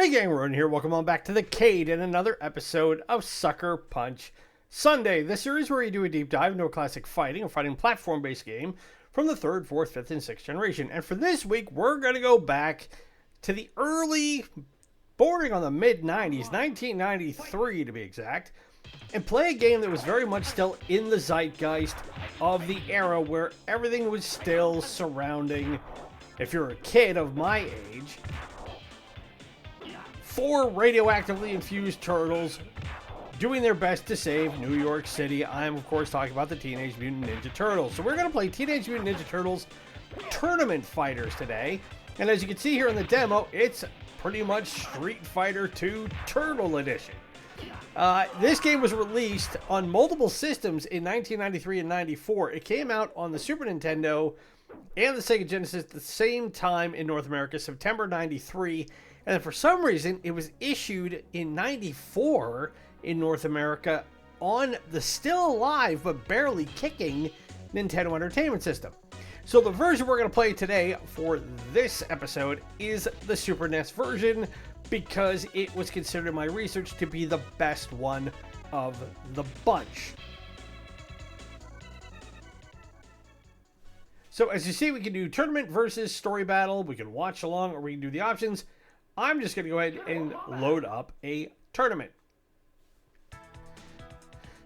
Hey gang, Ronan here. Welcome on back to the Cade and another episode of Suckerpunch Sunday. This series where we do a deep dive into a classic fighting platform-based game from the 3rd, 4th, 5th, and 6th generation. And for this week, we're going to go back to the early, bordering on the mid-90s, 1993 to be exact, and play a game that was very much still in the zeitgeist of the era where everything was still surrounding, if you're a kid of my age, 4 radioactively infused turtles doing their best to save New York City. I'm, of course, talking about the Teenage Mutant Ninja Turtles. So we're going to play Teenage Mutant Ninja Turtles Tournament Fighters today. And as you can see here in the demo, it's pretty much Street Fighter 2 Turtle Edition. This game was released on multiple systems in 1993 and 94. It came out on the Super Nintendo and the Sega Genesis at the same time in North America, September 93. And then for some reason, it was issued in 94 in North America on the still alive but barely kicking Nintendo Entertainment System. So the version we're going to play today for this episode is the Super NES version because it was considered in my research to be the best one of the bunch. So as you see, we can do tournament versus story battle, we can watch along, or we can do the options. I'm just going to go ahead and load up a tournament.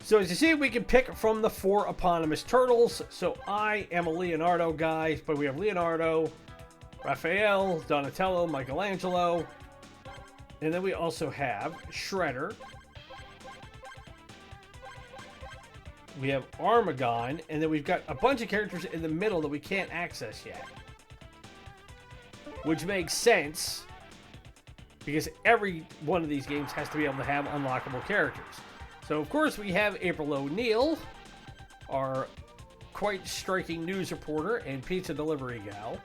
So as you see, we can pick from the 4 eponymous turtles. So I am a Leonardo guy, but we have Leonardo, Raphael, Donatello, Michelangelo, and then we also have Shredder. We have Armagon, and then we've got a bunch of characters in the middle that we can't access yet. Which makes sense, because every one of these games has to be able to have unlockable characters. So, of course, we have April O'Neil, our quite striking news reporter and pizza delivery gal,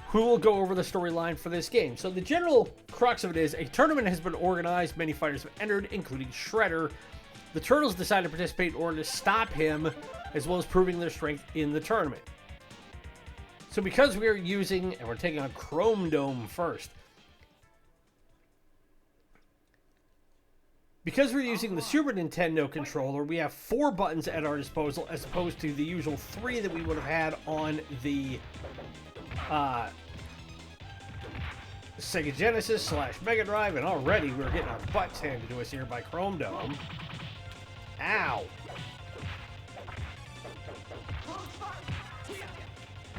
who will go over the storyline for this game. So the general crux of it is a tournament has been organized. Many fighters have entered, including Shredder. The Turtles decided to participate in order to stop him, as well as proving their strength in the tournament. So because we are using, and we're taking on Chrome Dome first. Because we're using the Super Nintendo controller, we have 4 buttons at our disposal, as opposed to the usual 3 that we would have had on the Sega Genesis / Mega Drive, and already we're getting our butts handed to us here by Chrome Dome. Ow!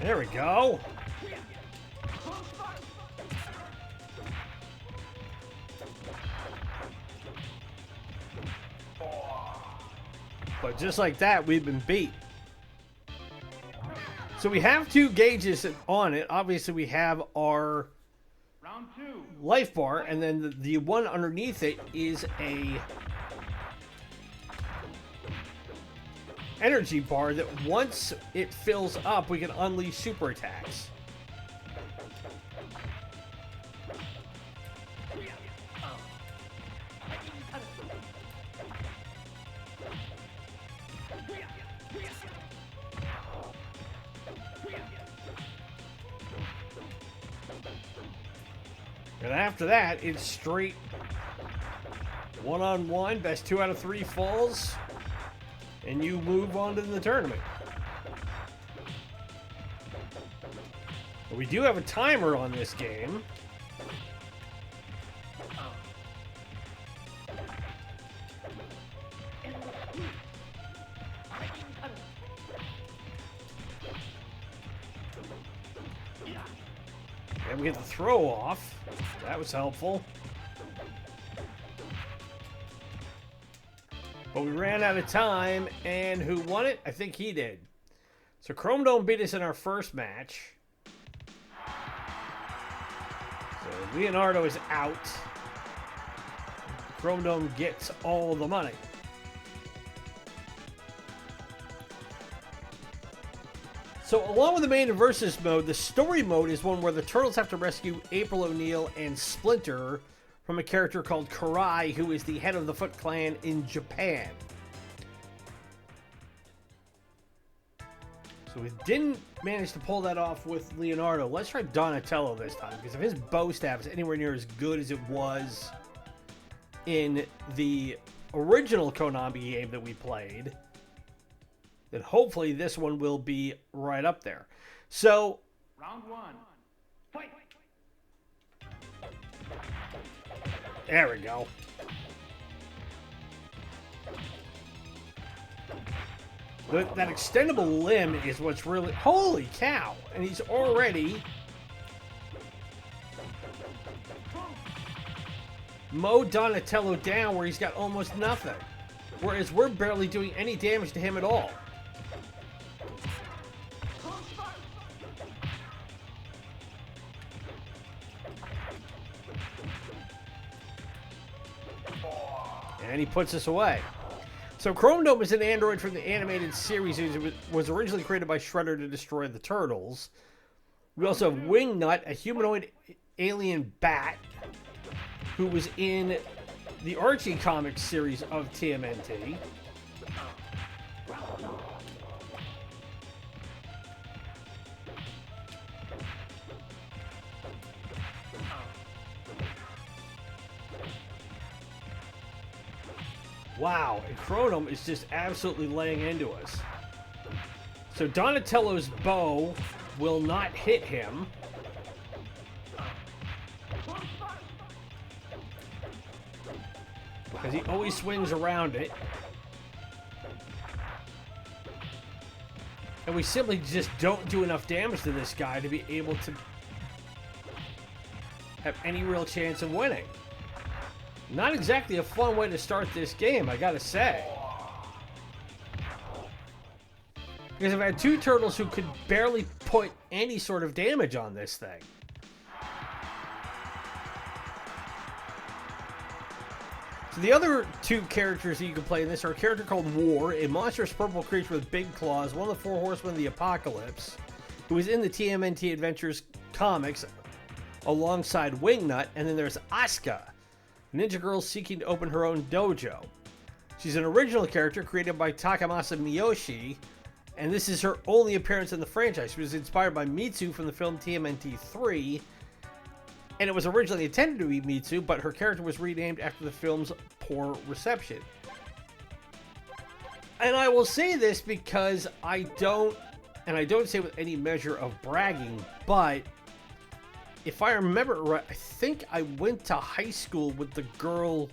There we go. But just like that, we've been beat. So we have 2 gauges on it. Obviously, we have our Round 2 life bar, and then the one underneath it is a energy bar that once it fills up, we can unleash super attacks. And after that, it's straight one-on-one, best 2 out of 3 falls, and you move on to the tournament. But we do have a timer on this game. And we get the throw off. That was helpful. But we ran out of time, and who won it? I think he did. So Chrome Dome beat us in our first match. So Leonardo is out. Chrome Dome gets all the money. So along with the main and versus mode, the story mode is one where the Turtles have to rescue April O'Neil and Splinter from a character called Karai, who is the head of the Foot Clan in Japan. So we didn't manage to pull that off with Leonardo. Let's try Donatello this time, because if his bow staff is anywhere near as good as it was in the original Konami game that we played, then hopefully this one will be right up there. So, Round one. Fight. there we go. That extendable limb is what's really... Holy cow! And he's already... mowed Donatello down where he's got almost nothing. Whereas we're barely doing any damage to him at all. And he puts us away. So Chrome Dome is an android from the animated series. It was originally created by Shredder to destroy the Turtles. We also have Wingnut, a humanoid alien bat, who was in the Archie Comics series of TMNT. Wow, and Chronum is just absolutely laying into us. So Donatello's bow will not hit him. Because he always swings around it. And we simply just don't do enough damage to this guy to be able to have any real chance of winning. Not exactly a fun way to start this game, I gotta say. Because I've had two turtles who could barely put any sort of damage on this thing. So the other two characters that you can play in this are a character called War, a monstrous purple creature with big claws, one of the four horsemen of the apocalypse, who is in the TMNT Adventures comics alongside Wingnut, and then there's Asuka, ninja girl seeking to open her own dojo. She's an original character created by Takamasa Miyoshi, and this is her only appearance in the franchise. She was inspired by Mitsu from the film TMNT 3, and it was originally intended to be Mitsu, but her character was renamed after the film's poor reception. And I will say this because I don't say with any measure of bragging, but if I remember right, I think I went to high school with the girl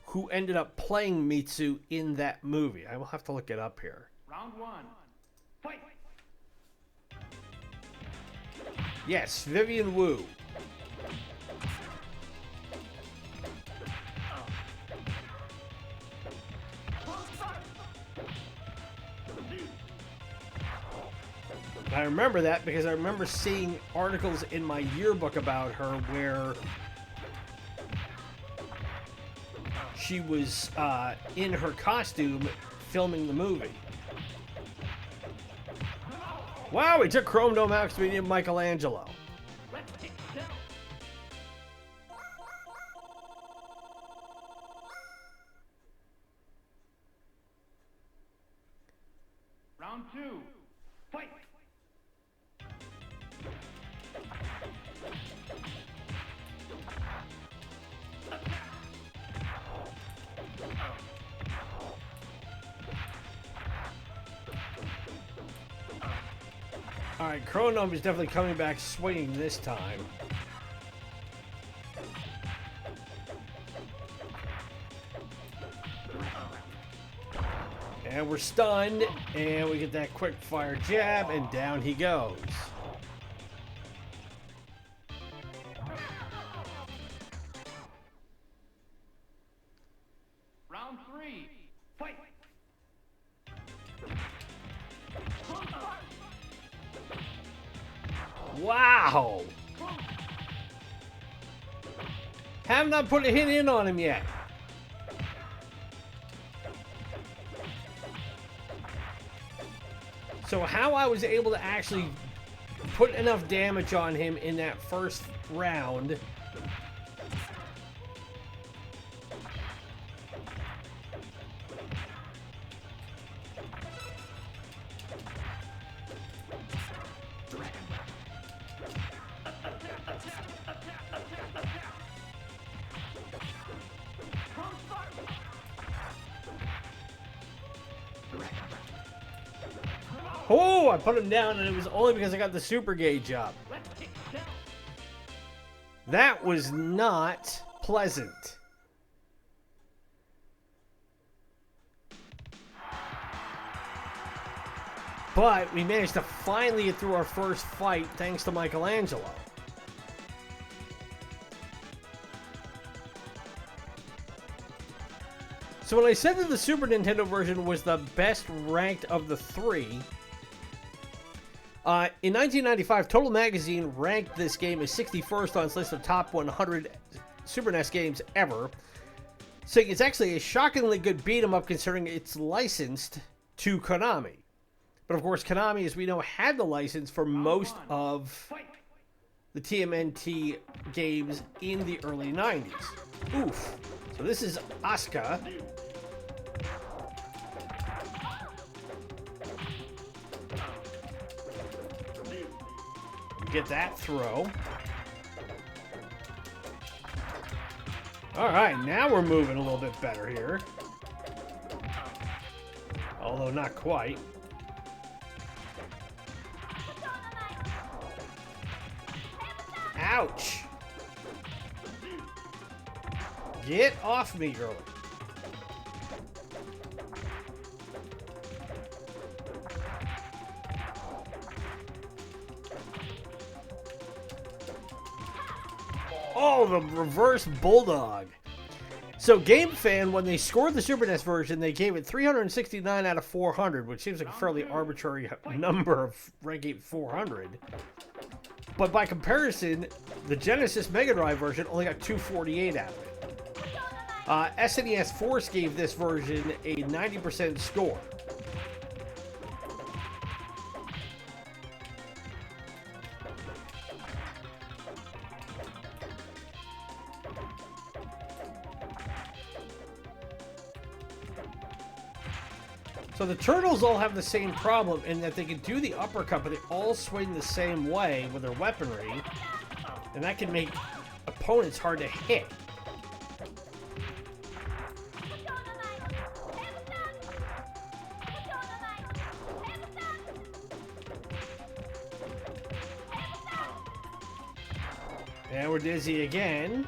who ended up playing Mitsu in that movie. I will have to look it up here. Round one. Fight. Yes, Vivian Wu. I remember that because I remember seeing articles in my yearbook about her where she was in her costume filming the movie. Wow, we took Chrome Dome out because we needed Michelangelo. Let's get down. Round two. Fight. Alright, Chronome is definitely coming back swinging this time. And we're stunned, and we get that quick fire jab, and down he goes. Round three. Fight. Wow! Have not put a hit in on him yet. So how I was able to actually put enough damage on him in that first round Oh, I put him down, and it was only because I got the super gauge up. Let's kick down. That was not pleasant. But we managed to finally get through our first fight thanks to Michelangelo. So when I said that the Super Nintendo version was the best ranked of the three, in 1995, Total Magazine ranked this game as 61st on its list of top 100 Super NES games ever, saying it's actually a shockingly good beat-em-up considering it's licensed to Konami. But of course, Konami, as we know, had the license for most of the TMNT games in the early 90s. Oof. So this is Asuka. Get that throw. All right, now we're moving a little bit better here. Although not quite. Ouch! Get off me, girl. Oh, the reverse bulldog. So GameFan, when they scored the Super NES version, they gave it 369 out of 400, which seems like a fairly arbitrary number of ranking 400. But by comparison, the Genesis Mega Drive version only got 248 out of it. SNES Force gave this version a 90% score. So the Turtles all have the same problem in that they can do the uppercut, but they all swing the same way with their weaponry, and that can make opponents hard to hit. And we're dizzy again.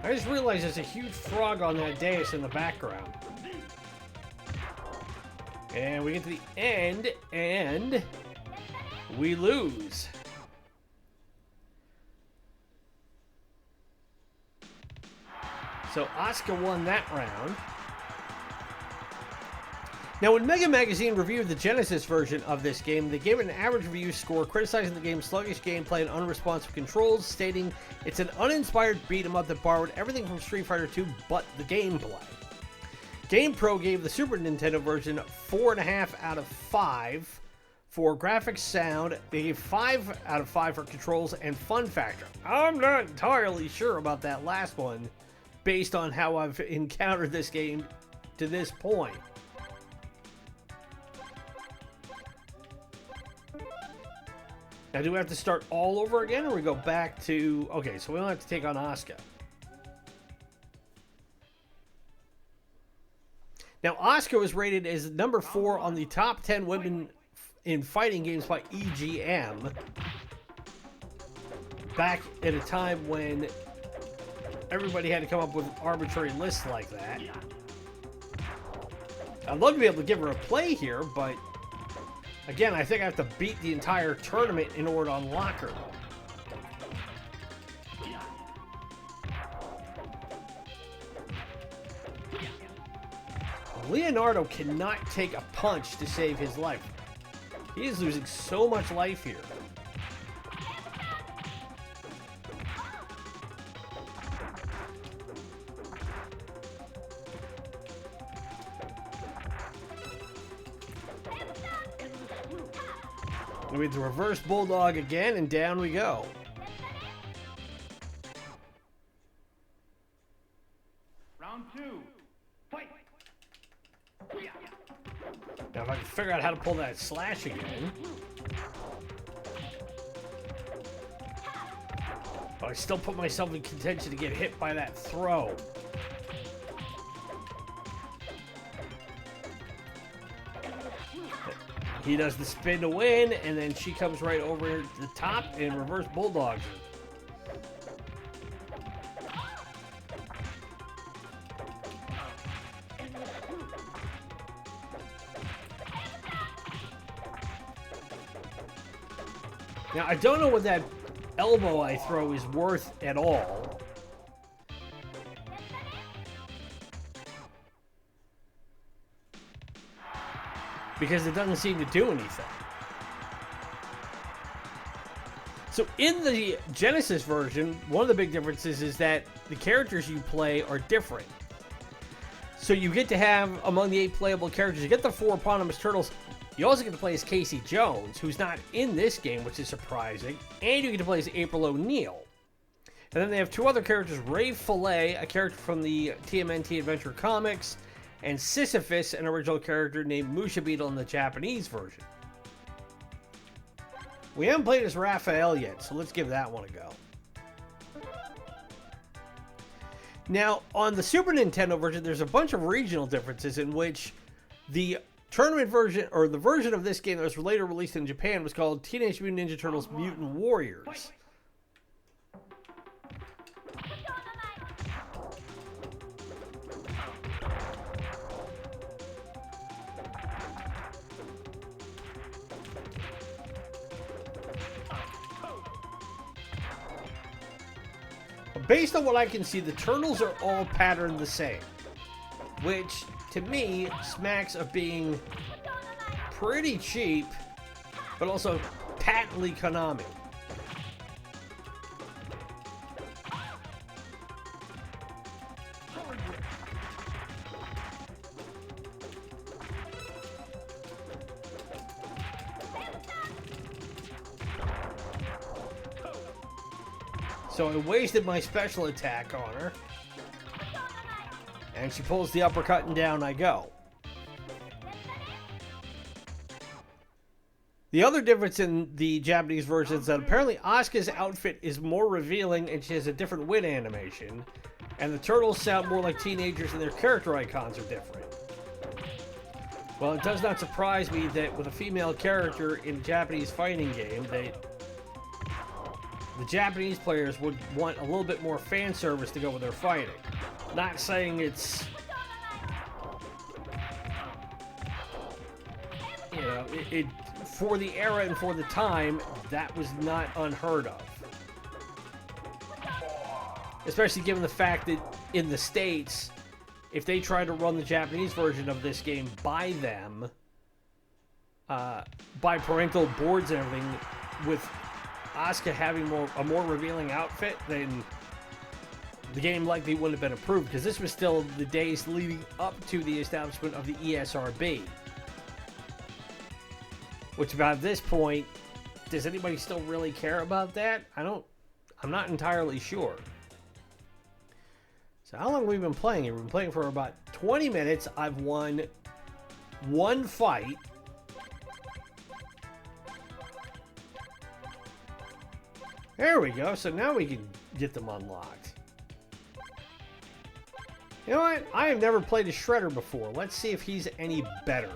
I just realized there's a huge frog on that dais in the background. And we get to the end, and we lose. So Asuka won that round. Now, when Mega Magazine reviewed the Genesis version of this game, they gave it an average review score, criticizing the game's sluggish gameplay and unresponsive controls, stating it's an uninspired beat-em-up that borrowed everything from Street Fighter II but the gameplay. GamePro gave the Super Nintendo version 4.5 out of 5 for graphics, sound. They gave 5 out of 5 for controls and fun factor. I'm not entirely sure about that last one, based on how I've encountered this game to this point. Now, do we have to start all over again, or we go back to... Okay, so we don't have to take on Asuka. Now, Asuka was rated as number 4 on the top 10 women in fighting games by EGM. Back at a time when everybody had to come up with arbitrary lists like that. I'd love to be able to give her a play here, but... Again, I think I have to beat the entire tournament in order to unlock her. Leonardo cannot take a punch to save his life. He is losing so much life here. We have the reverse bulldog again, and down we go. Round 2. Fight. Now, if I can figure out how to pull that slash again. But I still put myself in contention to get hit by that throw. He does the spin to win, and then she comes right over the top and reverse bulldogs her. Now, I don't know what that elbow I throw is worth at all. Because it doesn't seem to do anything. So in the Genesis version, one of the big differences is that the characters you play are different. So you get to have, among the 8 playable characters, you get the 4 eponymous turtles. You also get to play as Casey Jones, who's not in this game, which is surprising. And you get to play as April O'Neil. And then they have 2 other characters, Ray Fillet, a character from the TMNT Adventure Comics, and Sisyphus, an original character named Musha Beetle in the Japanese version. We haven't played as Raphael yet, so let's give that one a go. Now, on the Super Nintendo version, there's a bunch of regional differences in which the tournament version, or the version of this game that was later released in Japan, was called Teenage Mutant Ninja Turtles Mutant Warriors. Based on what I can see, the turtles are all patterned the same, which to me smacks of being pretty cheap, but also patently Konami. So I wasted my special attack on her. And she pulls the uppercut and down I go. The other difference in the Japanese version is that apparently Asuka's outfit is more revealing and she has a different wit animation. And the turtles sound more like teenagers and their character icons are different. Well, it does not surprise me that with a female character in a Japanese fighting game, the Japanese players would want a little bit more fan service to go with their fighting. Not saying it's, you know, it for the era and for the time, that was not unheard of. Especially given the fact that in the States, if they try to run the Japanese version of this game by them, by parental boards and everything, with Asuka having a more revealing outfit, then the game likely wouldn't have been approved, because this was still the days leading up to the establishment of the ESRB. Which about this point, does anybody still really care about that? I'm not entirely sure. So how long have we been playing here? We've been playing for about 20 minutes. I've won 1 fight. There we go. So now we can get them unlocked. You know what? I have never played a Shredder before. Let's see if he's any better.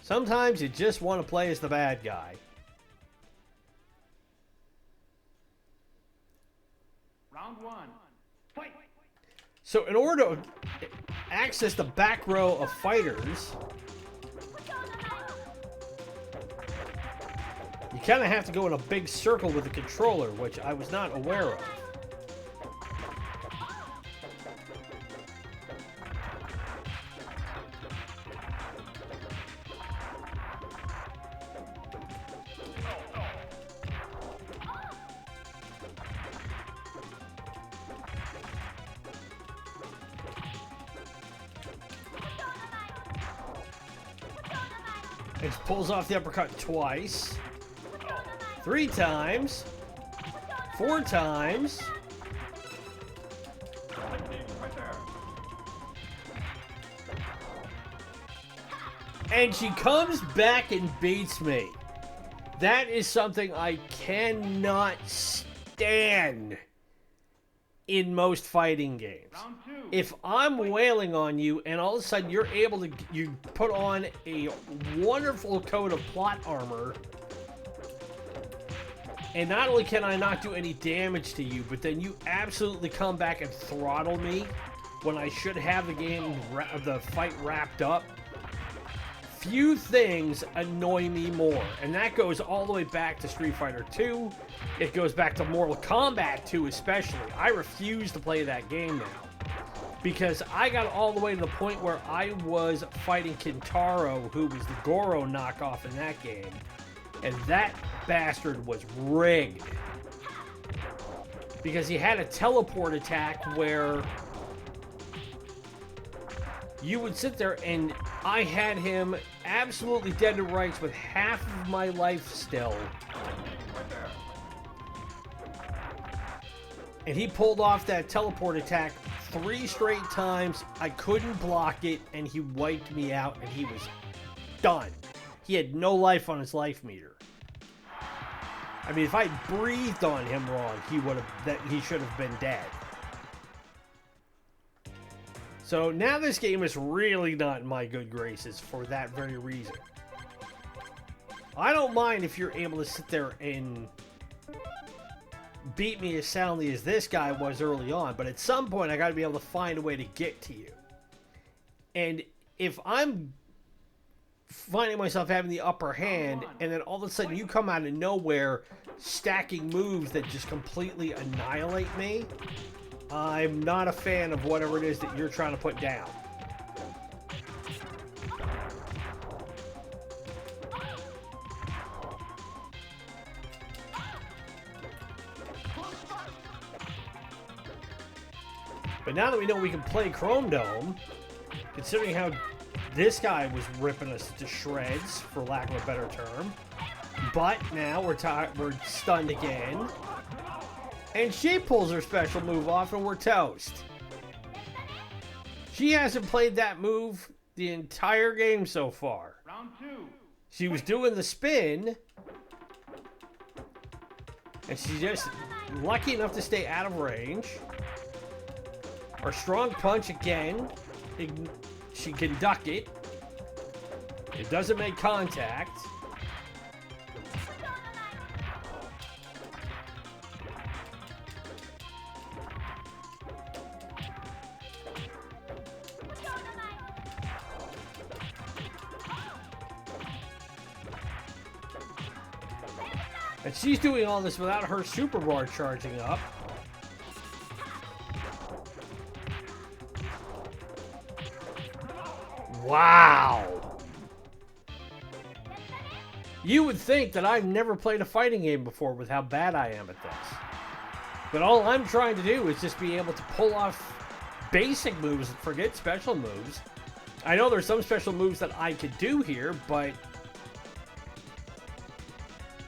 Sometimes you just want to play as the bad guy. Round 1. Fight. So in order to access the back row of fighters, you kind of have to go in a big circle with the controller, which I was not aware of. It pulls off the uppercut twice. 3 times. 4 times. And she comes back and beats me. That is something I cannot stand. in most fighting games. Round 2. If I'm wailing on you and all of a sudden you're able to, you put on a wonderful coat of plot armor, and not only can I not do any damage to you, but then you absolutely come back and throttle me when I should have the fight wrapped up. Few things annoy me more, and that goes all the way back to Street Fighter 2. It goes back to Mortal Kombat 2 especially. I refuse to play that game now because I got all the way to the point where I was fighting Kintaro, who was the Goro knockoff in that game, and that bastard was rigged because he had a teleport attack where you would sit there and I had him absolutely dead to rights with half of my life still. And he pulled off that teleport attack 3 straight times. I couldn't block it and he wiped me out and he was done. He had no life on his life meter. I mean, if I breathed on him wrong, he should have been dead. So now this game is really not in my good graces for that very reason. I don't mind if you're able to sit there and beat me as soundly as this guy was early on, but at some point I got to be able to find a way to get to you. And if I'm finding myself having the upper hand, and then all of a sudden you come out of nowhere stacking moves that just completely annihilate me, I'm not a fan of whatever it is that you're trying to put down. But now that we know we can play Chrome Dome, considering how this guy was ripping us to shreds, for lack of a better term, but now we're stunned again. And she pulls her special move off and we're toast. She hasn't played that move the entire game so far. Round 2. She was doing the spin, and she's just lucky enough to stay out of range. Our strong punch again, she can duck it. It doesn't make contact. And she's doing all this without her super bar charging up. Wow! You would think that I've never played a fighting game before with how bad I am at this. But all I'm trying to do is just be able to pull off basic moves and forget special moves. I know there's some special moves that I could do here, but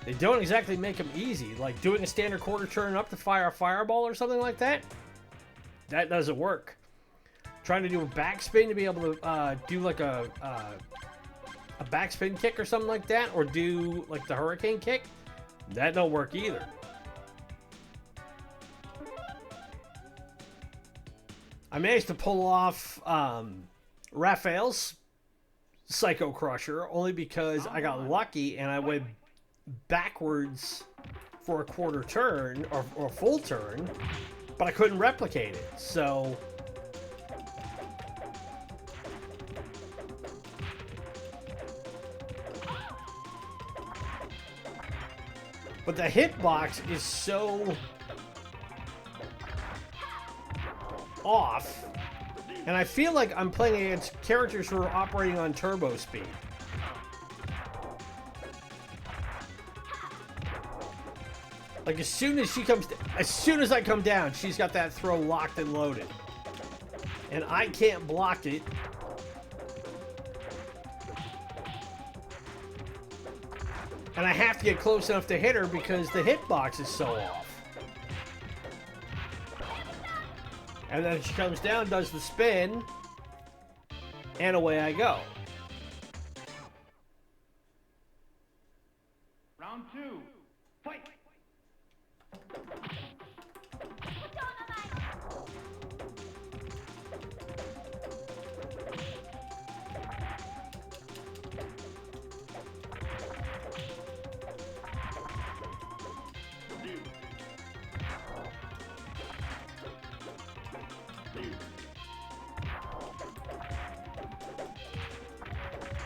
they don't exactly make them easy. Like doing a standard quarter turn up to fire a fireball or something like that. That doesn't work. Trying to do a backspin to be able to do like a backspin kick or something like that, or do like the hurricane kick, that don't work either. I managed to pull off Raphael's Psycho Crusher only because I got lucky and I went backwards for a quarter turn or a full turn, but I couldn't replicate it. So but the hitbox is so off, and I feel like I'm playing against characters who are operating on turbo speed. Like as soon as I come down, she's got that throw locked and loaded. And I can't block it. And I have to get close enough to hit her because the hitbox is so off. And then she comes down, does the spin, and away I go. Round 2. Fight.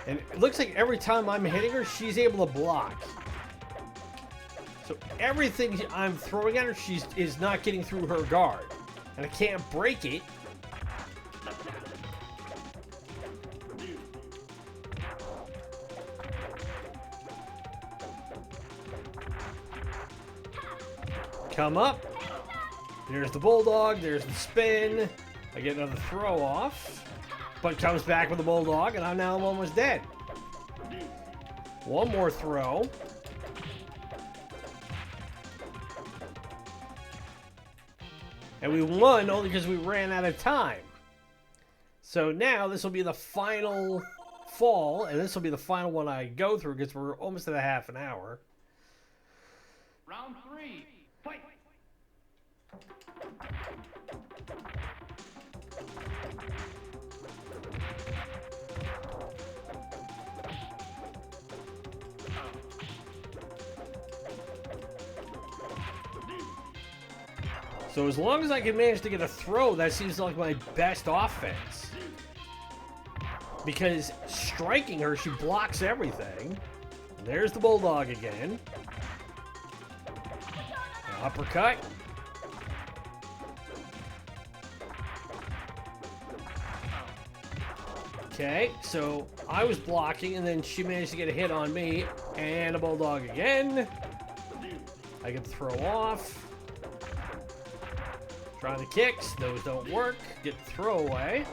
And it looks like every time I'm hitting her, she's able to block. So everything I'm throwing at her, is not getting through her guard. And I can't break it. Come up. There's the bulldog. There's the spin. I get another throw off. But comes back with the bulldog, and I'm almost dead. One more throw. And we won only because we ran out of time. So now this will be the final fall, and this will be the final one I go through because we're almost at a half an hour. Round 3, fight! So as long as I can manage to get a throw, that seems like my best offense. Because striking her, she blocks everything. There's the bulldog again. An uppercut. Okay, so I was blocking, and then she managed to get a hit on me. And a bulldog again. I can throw off. Try the kicks. Those don't work. Get the throwaway.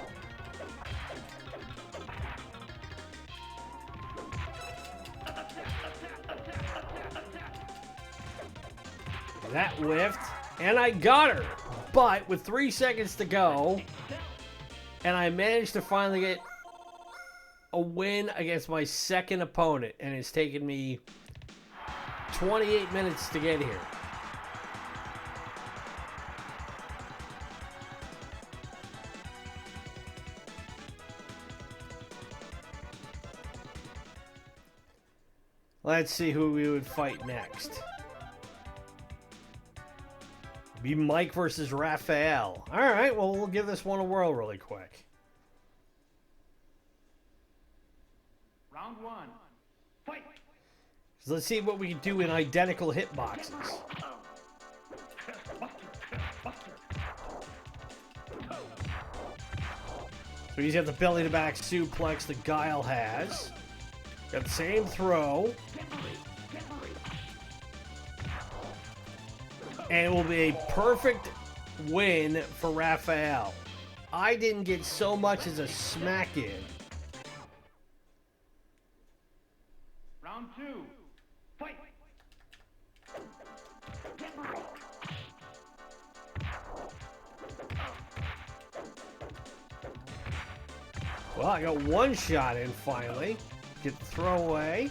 That whiffed. And I got her. But with 3 seconds to go, and I managed to finally get a win against my second opponent. And it's taken me 28 minutes to get here. Let's see who we would fight next. Be Mike versus Raphael. Alright, well, we'll give this one a whirl really quick. Round 1, fight! So let's see what we can do in identical hitboxes. So he's got the belly-to-back suplex that Guile has. Got the same throw. And it will be a perfect win for Raphael. I didn't get so much as a smack in. Round 2, fight! Well, I got one shot in finally. Get the throwaway.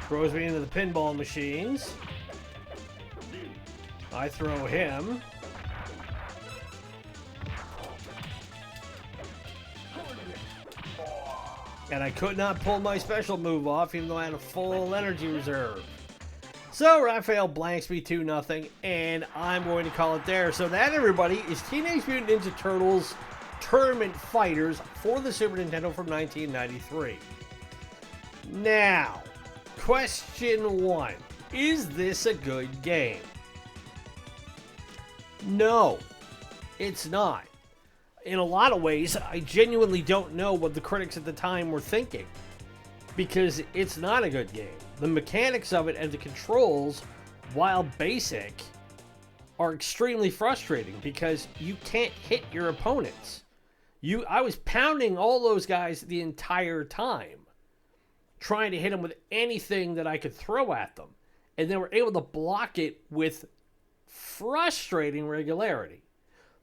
Throws me into the pinball machines. I throw him. And I could not pull my special move off, even though I had a full energy reserve. So Raphael blanks me 2-0, and I'm going to call it there. So that, everybody, is Teenage Mutant Ninja Turtles Tournament Fighters for the Super Nintendo from 1993. Now, question 1. Is this a good game? No, it's not. In a lot of ways, I genuinely don't know what the critics at the time were thinking, because it's not a good game. The mechanics of it and the controls, while basic, are extremely frustrating because you can't hit your opponents. I was pounding all those guys the entire time, trying to hit them with anything that I could throw at them, and they were able to block it with frustrating regularity.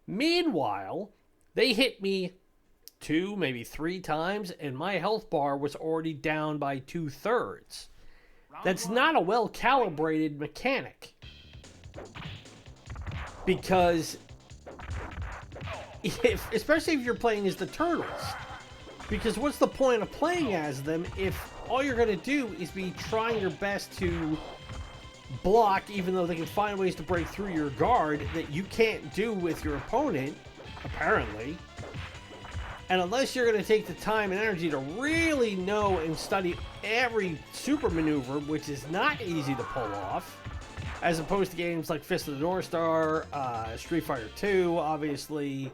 Meanwhile, they hit me 2, maybe 3 times, and my health bar was already down by 2/3. That's not a well-calibrated mechanic. Because, especially if you're playing as the Turtles, Because what's the point of playing as them if all you're going to do is be trying your best to block, even though they can find ways to break through your guard that you can't do with your opponent, apparently. And unless you're going to take the time and energy to really know and study every super maneuver, which is not easy to pull off, as opposed to games like Fist of the North Star, Street Fighter 2, obviously,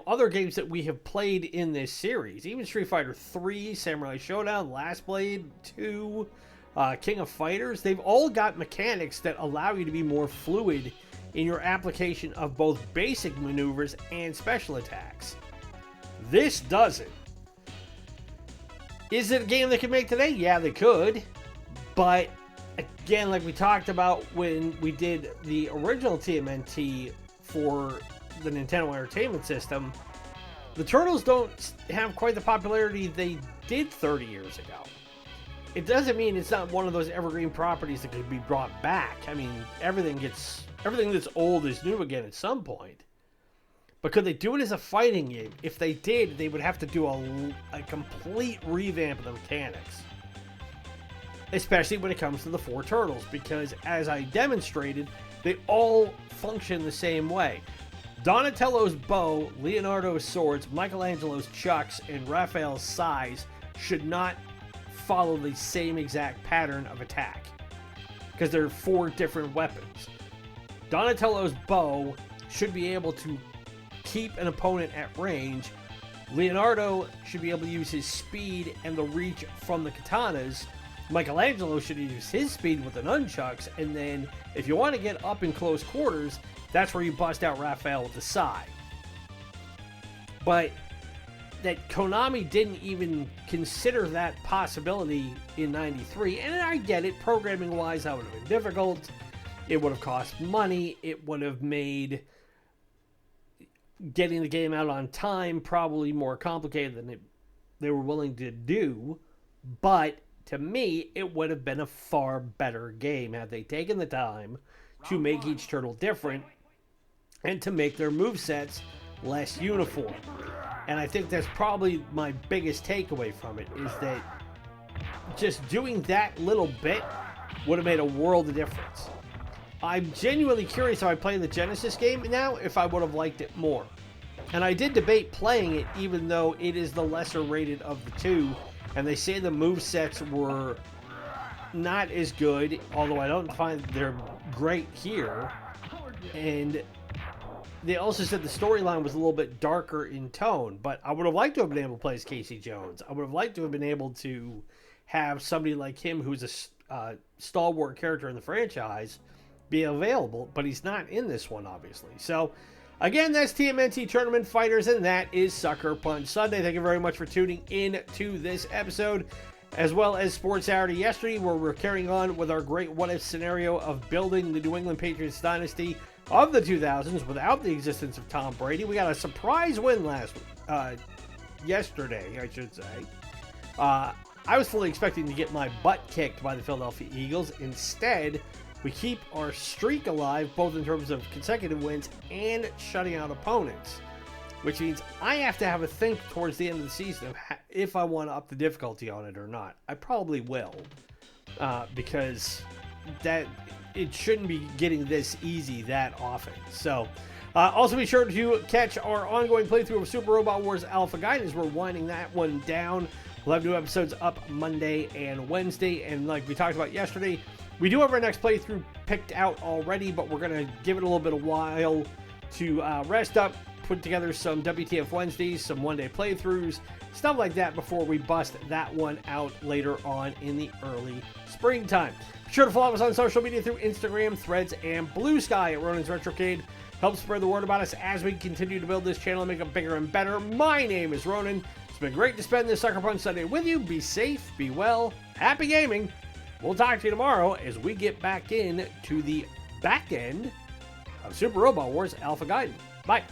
other games that we have played in this series, even Street Fighter 3, Samurai Showdown, Last Blade 2, King of Fighters, they've all got mechanics that allow you to be more fluid in your application of both basic maneuvers and special attacks. This doesn't. Is it a game they could make today? Yeah, they could. But, again, like we talked about when we did the original TMNT for the Nintendo Entertainment System, the Turtles don't have quite the popularity they did 30 years ago. It doesn't mean it's not one of those evergreen properties that could be brought back. I mean, everything that's old is new again at some point. But could they do it as a fighting game? If they did, they would have to do a complete revamp of the mechanics. Especially when it comes to the four Turtles, because as I demonstrated, they all function the same way. Donatello's bow, Leonardo's swords, Michelangelo's chucks, and Raphael's sais should not follow the same exact pattern of attack, because they're four different weapons. Donatello's bow should be able to keep an opponent at range. Leonardo should be able to use his speed and the reach from the katanas. Michelangelo should use his speed with the nunchucks, and then if you want to get up in close quarters, that's where you bust out Raphael with the sai. But that Konami didn't even consider that possibility in '93, and I get it, programming-wise, that would have been difficult. It would have cost money. It would have made getting the game out on time probably more complicated than they were willing to do. But to me, it would have been a far better game had they taken the time to make each turtle different and to make their movesets less uniform. And I think that's probably my biggest takeaway from it, is that just doing that little bit would have made a world of difference. I'm genuinely curious if I play the Genesis game now, if I would have liked it more. And I did debate playing it, even though it is the lesser rated of the two, and they say the movesets were not as good, although I don't find they're great here. And they also said the storyline was a little bit darker in tone, but I would have liked to have been able to play as Casey Jones. I would have liked to have been able to have somebody like him, who's a stalwart character in the franchise, be available, but he's not in this one, obviously. So, again, that's TMNT Tournament Fighters, and that is Suckerpunch Sunday. Thank you very much for tuning in to this episode, as well as Sports Saturday yesterday, where we're carrying on with our great what-if scenario of building the New England Patriots dynasty of the 2000s without the existence of Tom Brady. We got a surprise win yesterday, I should say. I was fully expecting to get my butt kicked by the Philadelphia Eagles. Instead, we keep our streak alive, both in terms of consecutive wins and shutting out opponents, which means I have to have a think towards the end of the season of if I want to up the difficulty on it or not. I probably will, because it shouldn't be getting this easy that often. So, also be sure to catch our ongoing playthrough of Super Robot Wars Alpha Guide as we're winding that one down. We'll have new episodes up Monday and Wednesday, and like we talked about yesterday, we do have our next playthrough picked out already, but we're going to give it a little bit of while to rest up, put together some WTF Wednesdays, some one-day playthroughs, stuff like that before we bust that one out later on in the early springtime. Be sure to follow us on social media through Instagram, Threads, and Blue Sky at Ronan's Retrocade. Help spread the word about us as we continue to build this channel and make it bigger and better. My name is Ronan. It's been great to spend this Suckerpunch Sunday with you. Be safe, be well, happy gaming. We'll talk to you tomorrow as we get back in to the back end of Super Robot Wars Alpha Gaiden. Bye.